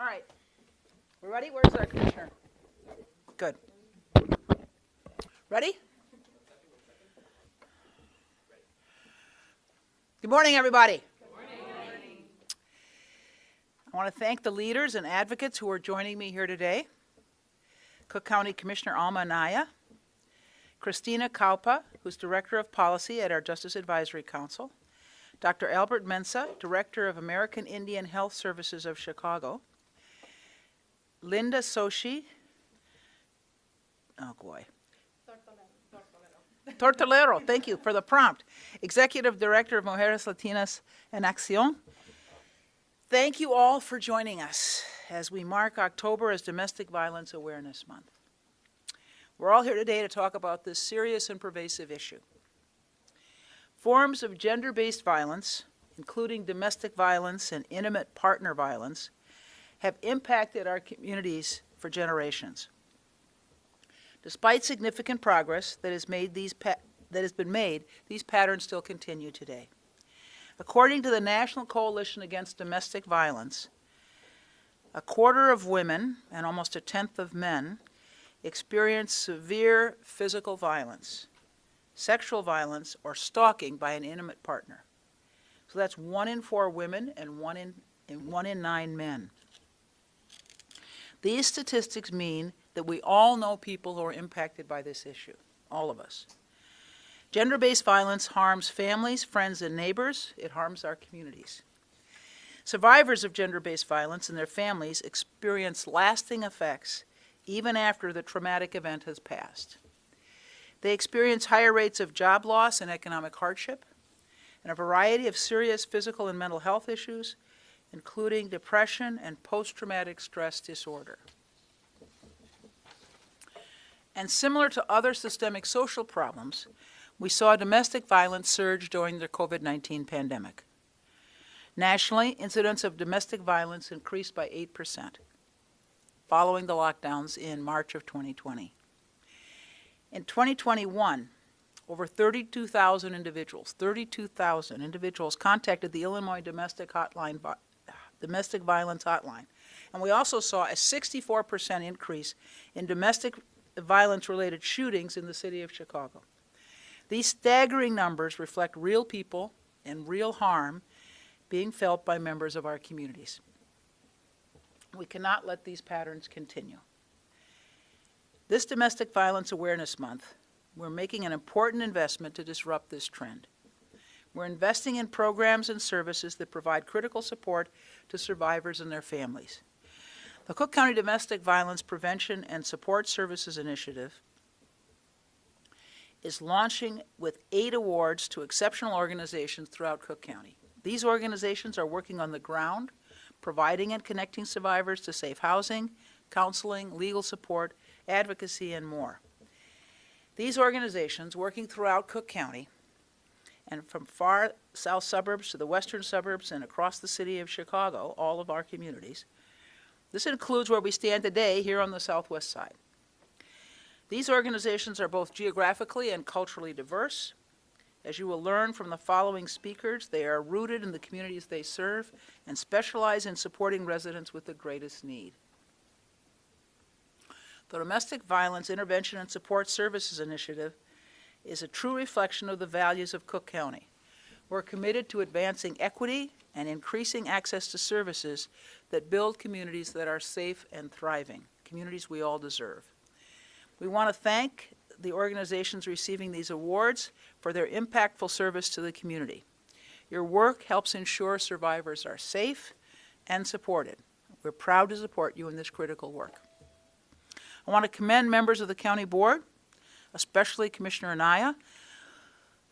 All right. We ready? Where's our commissioner? Good. Ready? Good morning, everybody. Good morning. I want to thank the leaders and advocates who are joining me here today. Cook County Commissioner Alma Anaya, Christina Kaupa, who's Director of Policy at our Justice Advisory Council, Dr. Albert Mensa, Director of American Indian Health Services of Chicago, Linda Soshi, oh boy, Tortolero, thank you for the prompt, Executive Director of Mujeres Latinas en Acción. Thank you all for joining us as we mark October as Domestic Violence Awareness Month. We're all here today to talk about this serious and pervasive issue. Forms of gender-based violence, including domestic violence and intimate partner violence, have impacted our communities for generations. Despite significant progress that has been made, these patterns still continue today. According to the National Coalition Against Domestic Violence, a quarter of women and almost a tenth of men experience severe physical violence, sexual violence, or stalking by an intimate partner. So that's 1 in 4 women and 1 in 9 men. These statistics mean that we all know people who are impacted by this issue, all of us. Gender-based violence harms families, friends, and neighbors. It harms our communities. Survivors of gender-based violence and their families experience lasting effects even after the traumatic event has passed. They experience higher rates of job loss and economic hardship, and a variety of serious physical and mental health issues, including depression and post-traumatic stress disorder. And similar to other systemic social problems, we saw domestic violence surge during the COVID-19 pandemic. Nationally, incidents of domestic violence increased by 8% following the lockdowns in March of 2020. In 2021, over 32,000 individuals contacted the Illinois Domestic Violence Hotline. And we also saw a 64% increase in domestic violence-related shootings in the city of Chicago. These staggering numbers reflect real people and real harm being felt by members of our communities. We cannot let these patterns continue. This Domestic Violence Awareness Month, we're making an important investment to disrupt this trend. We're investing in programs and services that provide critical support to survivors and their families. The Cook County Domestic Violence Prevention and Support Services Initiative is launching with 8 awards to exceptional organizations throughout Cook County. These organizations are working on the ground, providing and connecting survivors to safe housing, counseling, legal support, advocacy, and more. These organizations, working throughout Cook County, and from far south suburbs to the western suburbs and across the city of Chicago, all of our communities, this includes where we stand today here on the southwest side. These organizations are both geographically and culturally diverse. As you will learn from the following speakers, they are rooted in the communities they serve and specialize in supporting residents with the greatest need. The Domestic Violence Intervention and Support Services Initiative is a true reflection of the values of Cook County. We're committed to advancing equity and increasing access to services that build communities that are safe and thriving, communities we all deserve. We want to thank the organizations receiving these awards for their impactful service to the community. Your work helps ensure survivors are safe and supported. We're proud to support you in this critical work. I want to commend members of the County Board, especially Commissioner Anaya,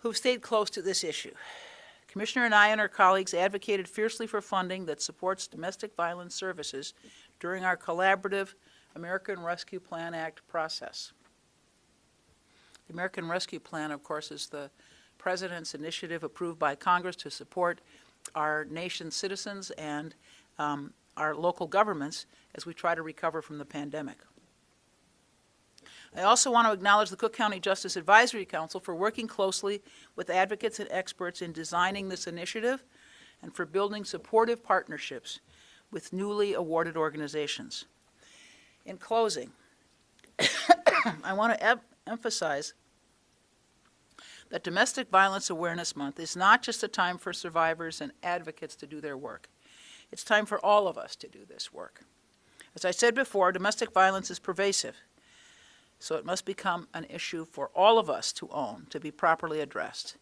who've stayed close to this issue. Commissioner Anaya and her colleagues advocated fiercely for funding that supports domestic violence services during our collaborative American Rescue Plan Act process. The American Rescue Plan, of course, is the President's initiative approved by Congress to support our nation's citizens and our local governments as we try to recover from the pandemic. I also want to acknowledge the Cook County Justice Advisory Council for working closely with advocates and experts in designing this initiative and for building supportive partnerships with newly awarded organizations. In closing, I want to emphasize that Domestic Violence Awareness Month is not just a time for survivors and advocates to do their work. It's time for all of us to do this work. As I said before, domestic violence is pervasive, so it must become an issue for all of us to own, to be properly addressed.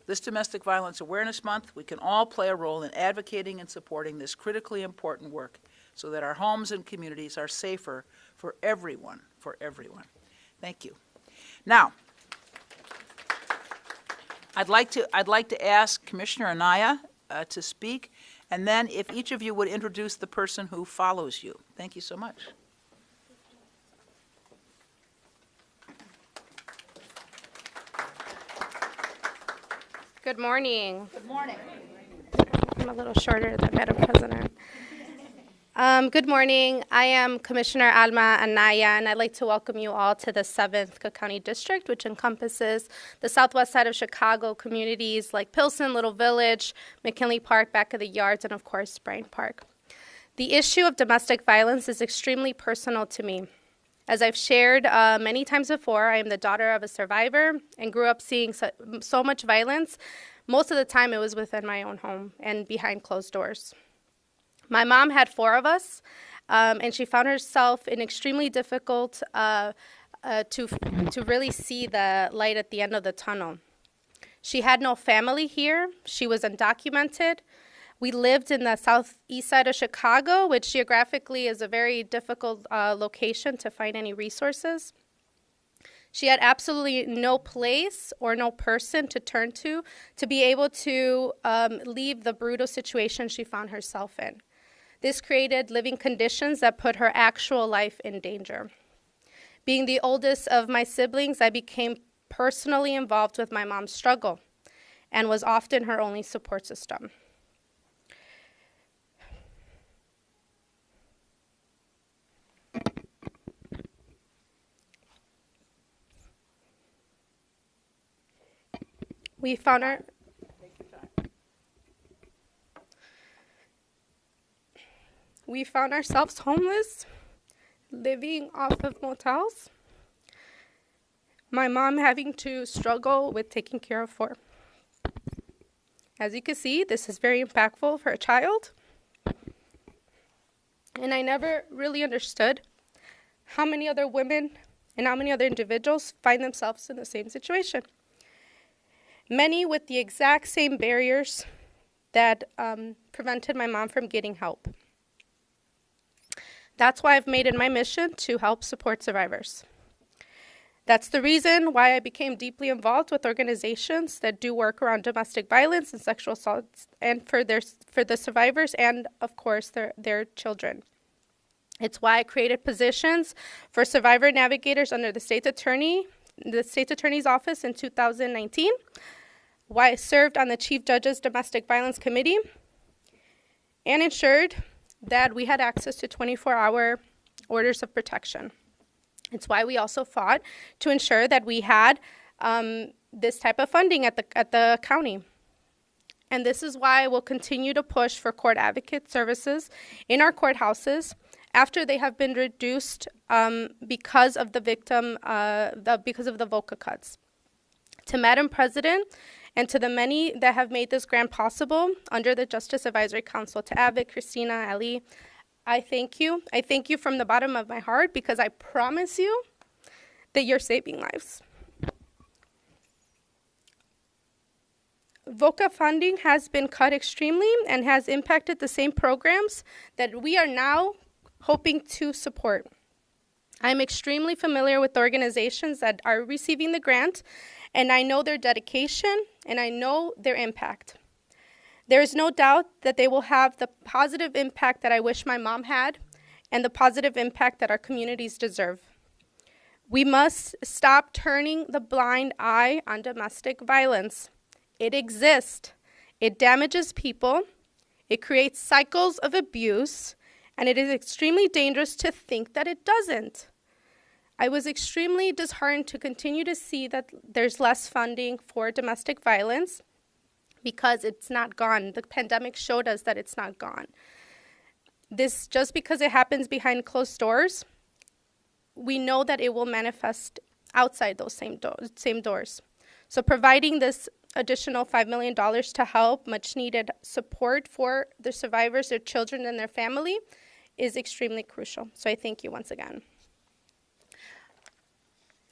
This Domestic Violence Awareness Month, we can all play a role in advocating and supporting this critically important work so that our homes and communities are safer for everyone, Thank you. Now, I'd like to ask Commissioner Anaya to speak, and then if each of you would introduce the person who follows you. Thank you so much. Good morning. Good morning. I'm a little shorter than Madam President. Good morning. I am Commissioner Alma Anaya, and I'd like to welcome you all to the 7th Cook County District, which encompasses the southwest side of Chicago communities like Pilsen, Little Village, McKinley Park, Back of the Yards, and of course, Bryant Park. The issue of domestic violence is extremely personal to me. As I've shared many times before, I am the daughter of a survivor and grew up seeing so much violence. Most of the time, it was within my own home and behind closed doors. My mom had 4 of us, and she found herself in extremely difficult to really see the light at the end of the tunnel. She had no family here. She was undocumented. We lived in the southeast side of Chicago, which geographically is a very difficult location to find any resources. She had absolutely no place or no person to turn to be able to leave the brutal situation she found herself in. This created living conditions that put her actual life in danger. Being the oldest of my siblings, I became personally involved with my mom's struggle and was often her only support system. We found ourselves homeless, living off of motels. My mom having to struggle with taking care of 4. As you can see, this is very impactful for a child. And I never really understood how many other women and how many other individuals find themselves in the same situation. Many with the exact same barriers that prevented my mom from getting help. That's why I've made it my mission to help support survivors. That's the reason why I became deeply involved with organizations that do work around domestic violence and sexual assault, and for the survivors and, of course, their children. It's why I created positions for survivor navigators under the state's attorney's office in 2019. Why I served on the Chief Judge's Domestic Violence Committee and ensured that we had access to 24-hour orders of protection. It's why we also fought to ensure that we had this type of funding at the county. And this is why I will continue to push for court advocate services in our courthouses after they have been reduced because of the VOCA cuts. To Madam President, and to the many that have made this grant possible under the Justice Advisory Council, to Abbott, Christina, Ali, I thank you. I thank you from the bottom of my heart because I promise you that you're saving lives. VOCA funding has been cut extremely and has impacted the same programs that we are now hoping to support. I'm extremely familiar with organizations that are receiving the grant, and I know their dedication, and I know their impact. There is no doubt that they will have the positive impact that I wish my mom had and the positive impact that our communities deserve. We must stop turning the blind eye on domestic violence. It exists. It damages people. It creates cycles of abuse, and it is extremely dangerous to think that it doesn't. I was extremely disheartened to continue to see that there's less funding for domestic violence because it's not gone. The pandemic showed us that it's not gone. This, just because it happens behind closed doors, we know that it will manifest outside those same doors. So providing this additional $5 million to help much needed support for the survivors, their children, and their family is extremely crucial. So I thank you once again.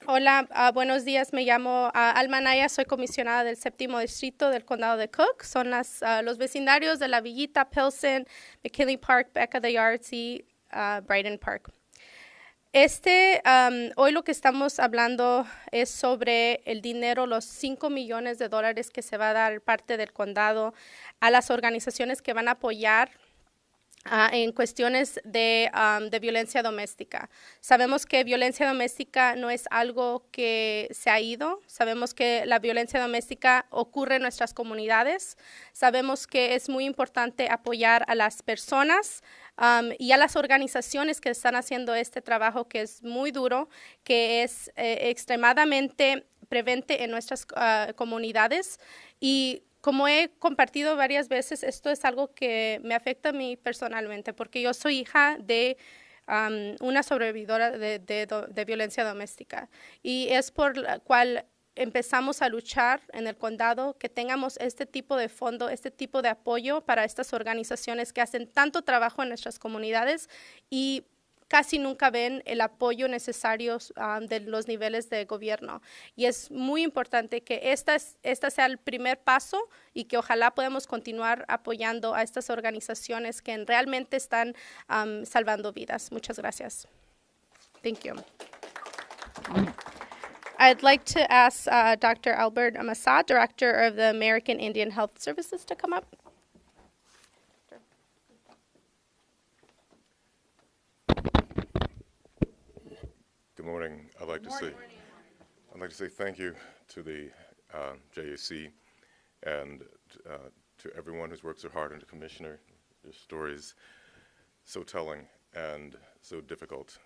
Hola, buenos días. Me llamo Alma Naya. Soy comisionada del 7º Distrito del Condado de Cook. Son los vecindarios de La Villita, Pilsen, McKinley Park, Becca the Yards y Brighton Park. Hoy lo que estamos hablando es sobre el dinero, los $5 millones que se va a dar parte del condado a las organizaciones que van a apoyar en cuestiones de violencia doméstica. Sabemos que violencia doméstica no es algo que se ha ido. Sabemos que la violencia doméstica ocurre en nuestras comunidades. Sabemos que es muy importante apoyar a las personas y a las organizaciones que están haciendo este trabajo que es muy duro, que es extremadamente prevente en nuestras comunidades. Y como he compartido varias veces, esto es algo que me afecta a mí personalmente, porque yo soy hija de una sobrevividora de violencia doméstica. Y es por la cual empezamos a luchar en el condado que tengamos este tipo de fondo, este tipo de apoyo para estas organizaciones que hacen tanto trabajo en nuestras comunidades y casi nunca ven el apoyo necesario de los niveles de gobierno. Y es muy importante que esta sea el primer paso y que ojalá podamos continuar apoyando a estas organizaciones que realmente están salvando vidas. Muchas gracias. Thank you. I'd like to ask Dr. Albert Amassad, Director of the American Indian Health Services, to come up. Good morning. I'd like to say thank you to the JAC and to everyone who's worked so hard, and the Commissioner. Your story is so telling and so difficult,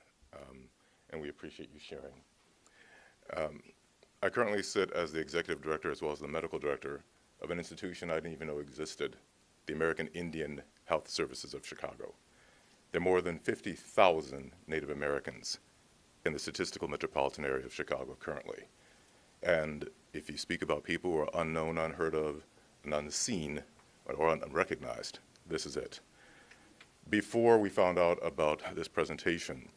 and we appreciate you sharing. I currently sit as the Executive Director as well as the Medical Director of an institution I didn't even know existed, the American Indian Health Services of Chicago. There are more than 50,000 Native Americans in the statistical metropolitan area of Chicago currently. And if you speak about people who are unknown, unheard of, and unseen, or unrecognized, this is it. Before we found out about this presentation,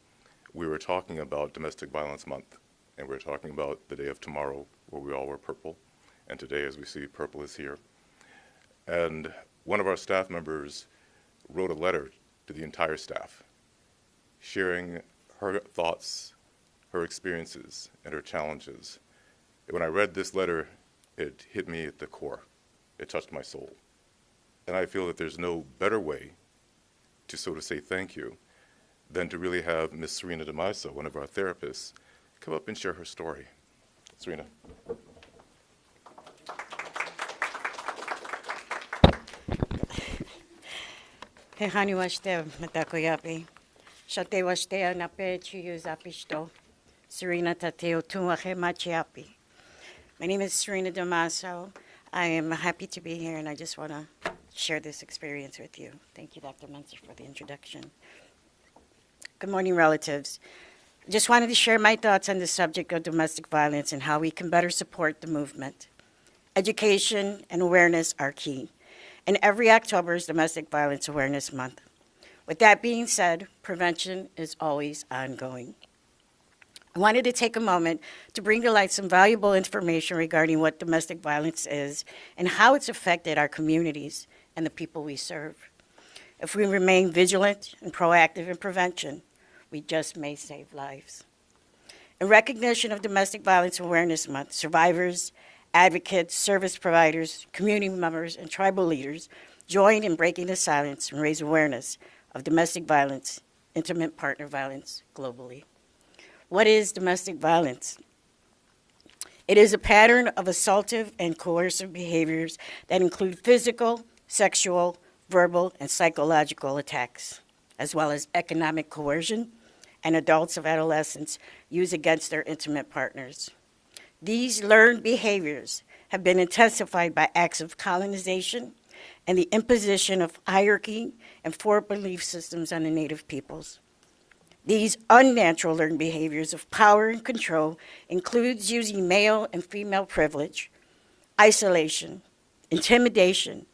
we were talking about Domestic Violence Month, and we were talking about the day of tomorrow, where we all wear purple, and today, as we see, purple is here. And one of our staff members wrote a letter to the entire staff, sharing her thoughts, her experiences, and her challenges. When I read this letter, it hit me at the core. It touched my soul. And I feel that there's no better way to sort of say thank you than to really have Ms. Serena DeMaso, one of our therapists, come up and share her story. Serena. He hani washte matako yapi. Shate washte nape chiyu zapisto. Serena tateo tuache machiapi. My name is Serena DeMaso. I am happy to be here, and I just want to share this experience with you. Thank you, Dr. Menser, for the introduction. Good morning, relatives. I just wanted to share my thoughts on the subject of domestic violence and how we can better support the movement. Education and awareness are key, and every October is Domestic Violence Awareness Month. With that being said, prevention is always ongoing. I wanted to take a moment to bring to light some valuable information regarding what domestic violence is and how it's affected our communities and the people we serve. If we remain vigilant and proactive in prevention, we just may save lives. In recognition of Domestic Violence Awareness Month, survivors, advocates, service providers, community members, and tribal leaders join in breaking the silence and raise awareness of domestic violence, intimate partner violence globally. What is domestic violence? It is a pattern of assaultive and coercive behaviors that include physical, sexual, verbal, and psychological attacks, as well as economic coercion and adults of adolescents use against their intimate partners. These learned behaviors have been intensified by acts of colonization, and the imposition of hierarchy and four belief systems on the Native peoples. These unnatural learned behaviors of power and control includes using male and female privilege, isolation, intimidation,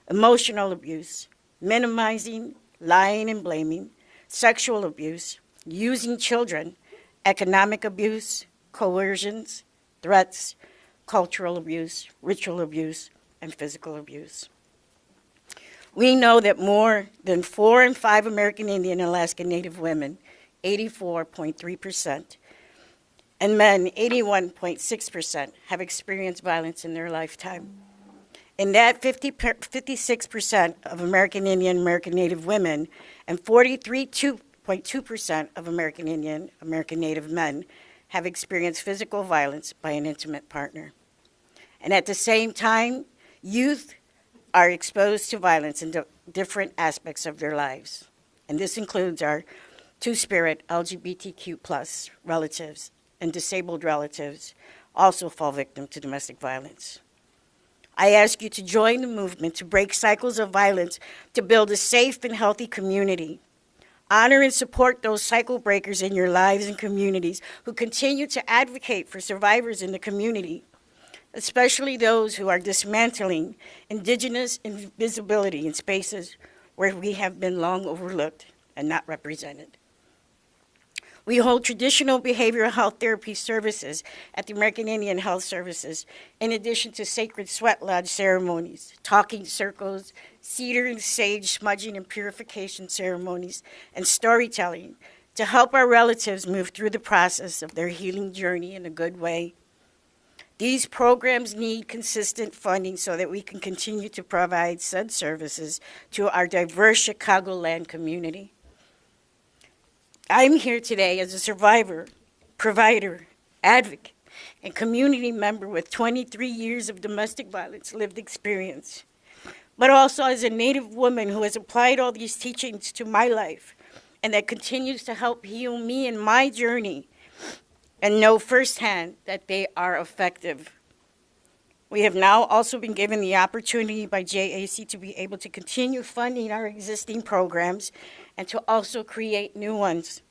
emotional abuse, minimizing, lying and blaming, sexual abuse, using children, economic abuse, coercions, threats, cultural abuse, ritual abuse, and physical abuse. We know that more than 4 in 5 American Indian and Alaska Native women, 84.3%, and men, 81.6%, have experienced violence in their lifetime. In that, 56% of American Indian, American Native women, and 43.2% of American Indian, American Native men have experienced physical violence by an intimate partner. And at the same time, youth are exposed to violence in different aspects of their lives. And this includes our Two-Spirit LGBTQ+ relatives and disabled relatives also fall victim to domestic violence. I ask you to join the movement to break cycles of violence to build a safe and healthy community. Honor and support those cycle breakers in your lives and communities who continue to advocate for survivors in the community, especially those who are dismantling Indigenous invisibility in spaces where we have been long overlooked and not represented. We hold traditional behavioral health therapy services at the American Indian Health Services, in addition to sacred sweat lodge ceremonies, talking circles, cedar and sage smudging and purification ceremonies, and storytelling to help our relatives move through the process of their healing journey in a good way. These programs need consistent funding so that we can continue to provide said services to our diverse Chicagoland community. I'm here today as a survivor, provider, advocate, and community member with 23 years of domestic violence lived experience, but also as a Native woman who has applied all these teachings to my life and that continues to help heal me in my journey and know firsthand that they are effective. We have now also been given the opportunity by JAC to be able to continue funding our existing programs and to also create new ones.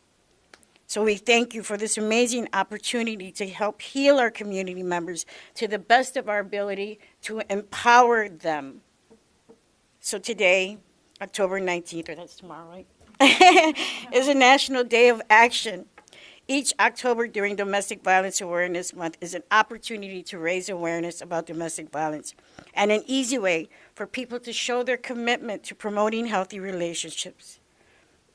So we thank you for this amazing opportunity to help heal our community members to the best of our ability to empower them. So today, October 19th, or that's tomorrow, right? is a National Day of Action. Each October during Domestic Violence Awareness Month is an opportunity to raise awareness about domestic violence and an easy way for people to show their commitment to promoting healthy relationships.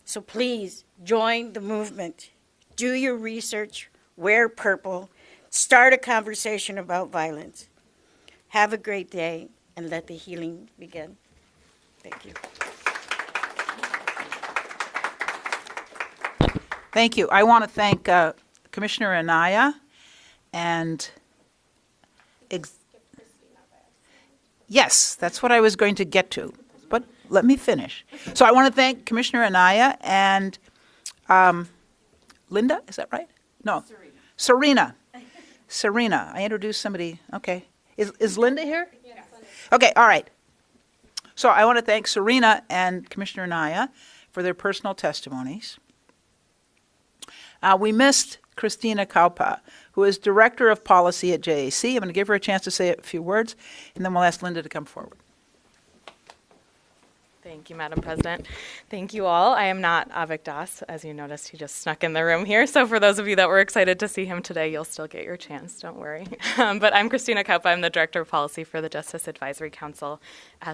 So please join the movement. Do your research, wear purple, start a conversation about violence. Have a great day and let the healing begin. Thank you. Thank you. I want to thank Commissioner Anaya and yes, that's what I was going to get to, but let me finish. So I want to thank Commissioner Anaya and Linda, is that right? No. Serena. Serena. I introduced somebody. Okay. Is Linda here? Yes. Okay, all right. So I want to thank Serena and Commissioner Anaya for their personal testimonies. We missed Christina Kaupa, who is Director of Policy at JAC. I'm going to give her a chance to say a few words, and then we'll ask Linda to come forward. Thank you, Madam President. Thank you all. I am not Avik Das. As you noticed, he just snuck in the room here. So for those of you that were excited to see him today, you'll still get your chance. Don't worry. But I'm Christina Kaupa. I'm the Director of Policy for the Justice Advisory Council.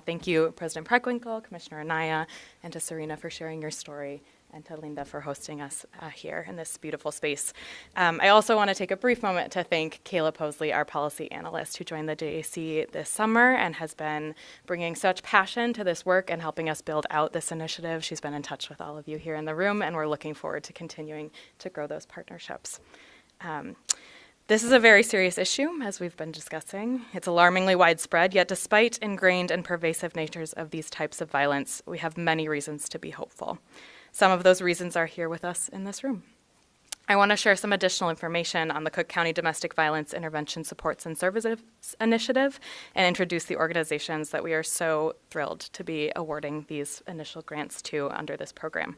Thank you, President Preckwinkle, Commissioner Anaya, and to Serena for sharing your story, and to Linda for hosting us here in this beautiful space. I also want to take a brief moment to thank Kayla Posley, our policy analyst, who joined the JAC this summer and has been bringing such passion to this work and helping us build out this initiative. She's been in touch with all of you here in the room, and we're looking forward to continuing to grow those partnerships. This is a very serious issue, as we've been discussing. It's alarmingly widespread, yet despite ingrained and pervasive natures of these types of violence, we have many reasons to be hopeful. Some of those reasons are here with us in this room. I want to share some additional information on the Cook County Domestic Violence Intervention Supports and Services Initiative and introduce the organizations that we are so thrilled to be awarding these initial grants to under this program.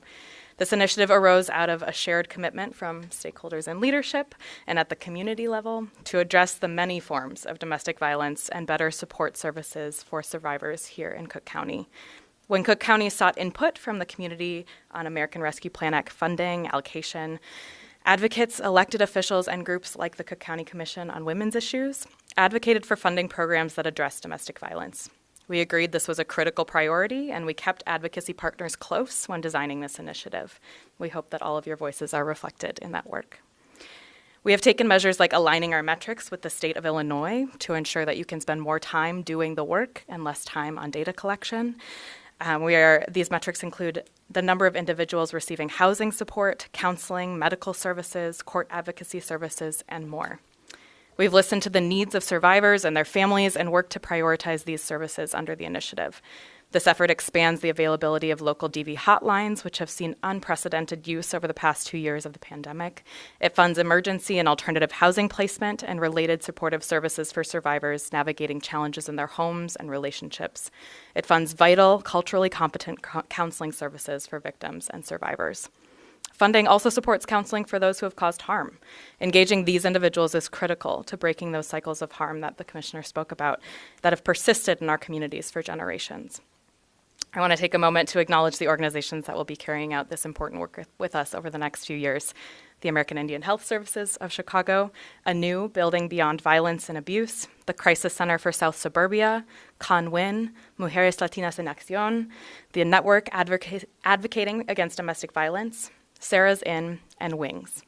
This initiative arose out of a shared commitment from stakeholders in leadership and at the community level to address the many forms of domestic violence and better support services for survivors here in Cook County. When Cook County sought input from the community on American Rescue Plan Act funding, allocation, advocates, elected officials, and groups like the Cook County Commission on Women's Issues advocated for funding programs that address domestic violence. We agreed this was a critical priority, and we kept advocacy partners close when designing this initiative. We hope that all of your voices are reflected in that work. We have taken measures like aligning our metrics with the state of Illinois to ensure that you can spend more time doing the work and less time on data collection. These metrics include the number of individuals receiving housing support, counseling, medical services, court advocacy services, and more. We've listened to the needs of survivors and their families and worked to prioritize these services under the initiative. This effort expands the availability of local DV hotlines, which have seen unprecedented use over the past 2 years of the pandemic. It funds emergency and alternative housing placement and related supportive services for survivors navigating challenges in their homes and relationships. It funds vital, culturally competent counseling services for victims and survivors. Funding also supports counseling for those who have caused harm. Engaging these individuals is critical to breaking those cycles of harm that the Commissioner spoke about that have persisted in our communities for generations. I want to take a moment to acknowledge the organizations that will be carrying out this important work with us over the next few years. The American Indian Health Services of Chicago, a new Building Beyond Violence and Abuse, the Crisis Center for South Suburbia, CONWIN, Mujeres Latinas en Acción, the Network Advocating Against Domestic Violence, Sarah's Inn, and Wings.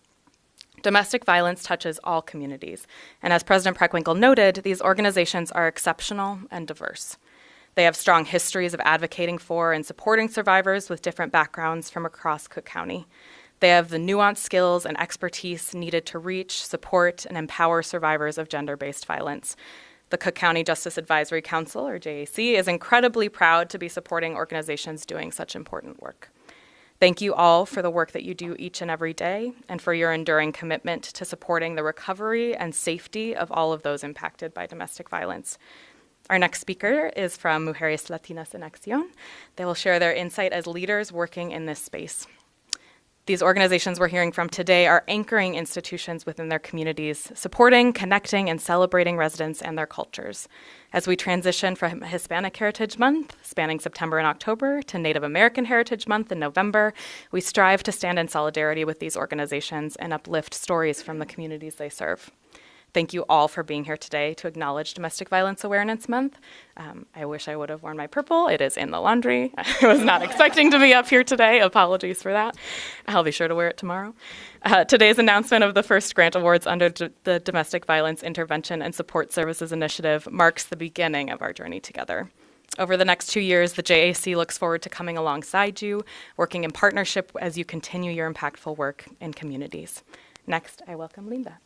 Domestic violence touches all communities, and as President Preckwinkle noted, these organizations are exceptional and diverse. They have strong histories of advocating for and supporting survivors with different backgrounds from across Cook County. They have the nuanced skills and expertise needed to reach, support, and empower survivors of gender-based violence. The Cook County Justice Advisory Council, or JAC, is incredibly proud to be supporting organizations doing such important work. Thank you all for the work that you do each and every day and for your enduring commitment to supporting the recovery and safety of all of those impacted by domestic violence. Our next speaker is from Mujeres Latinas en Acción. They will share their insight as leaders working in this space. These organizations we're hearing from today are anchoring institutions within their communities, supporting, connecting, and celebrating residents and their cultures. As we transition from Hispanic Heritage Month, spanning September and October, to Native American Heritage Month in November, we strive to stand in solidarity with these organizations and uplift stories from the communities they serve. Thank you all for being here today to acknowledge Domestic Violence Awareness Month. I wish I would have worn my purple. It is in the laundry. I was not expecting to be up here today. Apologies for that. I'll be sure to wear it tomorrow. Today's announcement of the first grant awards under the Domestic Violence Intervention and Support Services Initiative marks the beginning of our journey together. Over the next 2 years, the JAC looks forward to coming alongside you, working in partnership as you continue your impactful work in communities. Next, I welcome Linda.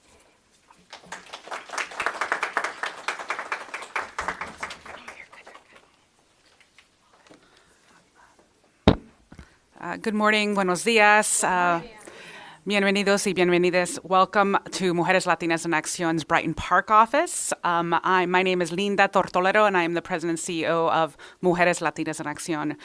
Good morning, buenos días. Bienvenidos y bienvenidas. Welcome to Mujeres Latinas en Acción's Brighton Park office. My name is Linda Tortolero, and I am the president and CEO of Mujeres Latinas en Acción.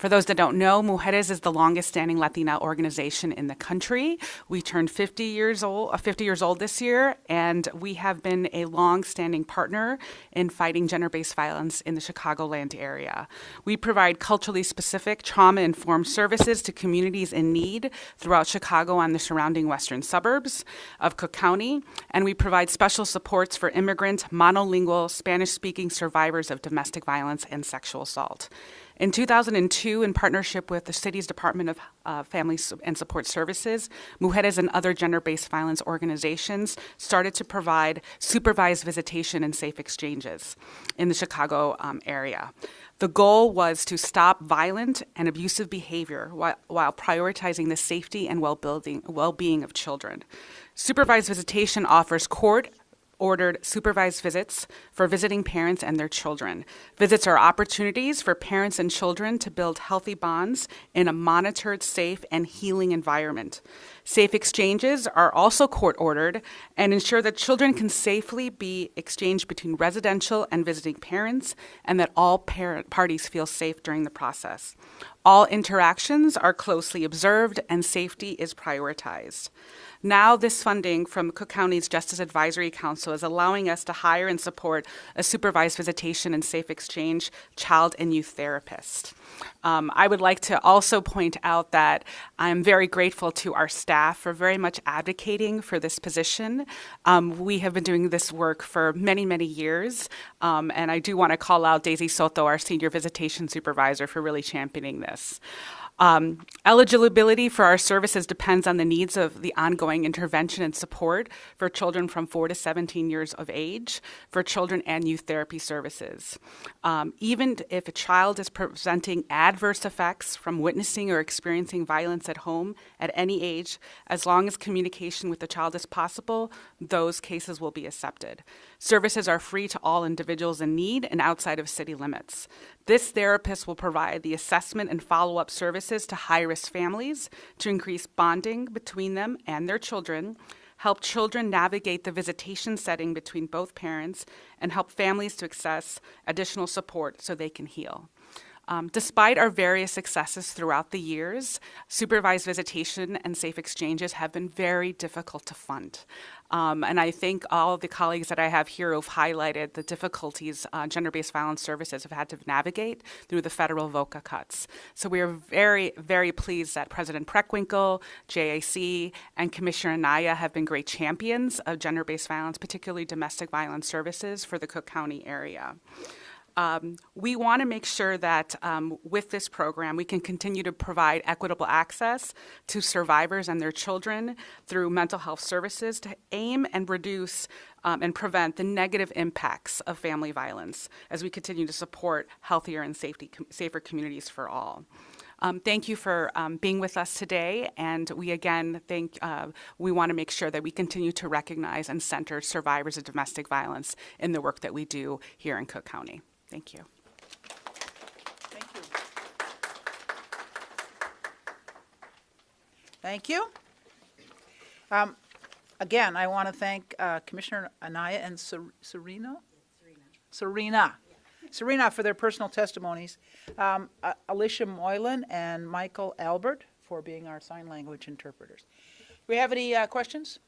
For those that don't know, Mujeres is the longest-standing Latina organization in the country. We turned 50 years old this year, and we have been a long-standing partner in fighting gender-based violence in the Chicagoland area. We provide culturally specific, trauma-informed services to communities in need throughout Chicago and the surrounding western suburbs of Cook County, and we provide special supports for immigrant, monolingual, Spanish-speaking survivors of domestic violence and sexual assault. In 2002, in partnership with the city's Department of Family and Support Services, Mujeres and other gender-based violence organizations started to provide supervised visitation and safe exchanges in the Chicago area. The goal was to stop violent and abusive behavior while prioritizing the safety and well-being of children. Supervised visitation offers court ordered supervised visits for visiting parents and their children. Visits are opportunities for parents and children to build healthy bonds in a monitored, safe, and healing environment. Safe exchanges are also court-ordered and ensure that children can safely be exchanged between residential and visiting parents and that all parties feel safe during the process. All interactions are closely observed and safety is prioritized. Now, this funding from Cook County's Justice Advisory Council is allowing us to hire and support a supervised visitation and safe exchange child and youth therapist. I would like to also point out that I'm very grateful to our staff for very much advocating for this position. We have been doing this work for many, many years, and I do want to call out Daisy Soto, our Senior Visitation Supervisor, for really championing this. Eligibility for our services depends on the needs of the ongoing intervention and support for children from 4 to 17 years of age, for children and youth therapy services. Even if a child is presenting adverse effects from witnessing or experiencing violence at home at any age, as long as communication with the child is possible, those cases will be accepted. Services are free to all individuals in need and outside of city limits. This therapist will provide the assessment and follow-up services to high-risk families to increase bonding between them and their children, help children navigate the visitation setting between both parents, and help families to access additional support so they can heal. Despite our various successes throughout the years, supervised visitation and safe exchanges have been very difficult to fund. And I think all of the colleagues that I have here who've highlighted the difficulties gender-based violence services have had to navigate through the federal VOCA cuts. So we are very, very pleased that President Preckwinkle, JAC, and Commissioner Anaya have been great champions of gender-based violence, particularly domestic violence services for the Cook County area. We want to make sure that with this program, we can continue to provide equitable access to survivors and their children through mental health services to aim and reduce and prevent the negative impacts of family violence as we continue to support healthier and safer communities for all. Thank you for being with us today, and we again we want to make sure that we continue to recognize and center survivors of domestic violence in the work that we do here in Cook County. Thank you. Thank you. Thank you. Again, I want to thank Commissioner Anaya and Serena for their personal testimonies, Alicia Moylan and Michael Albert for being our sign language interpreters. Do we have any questions?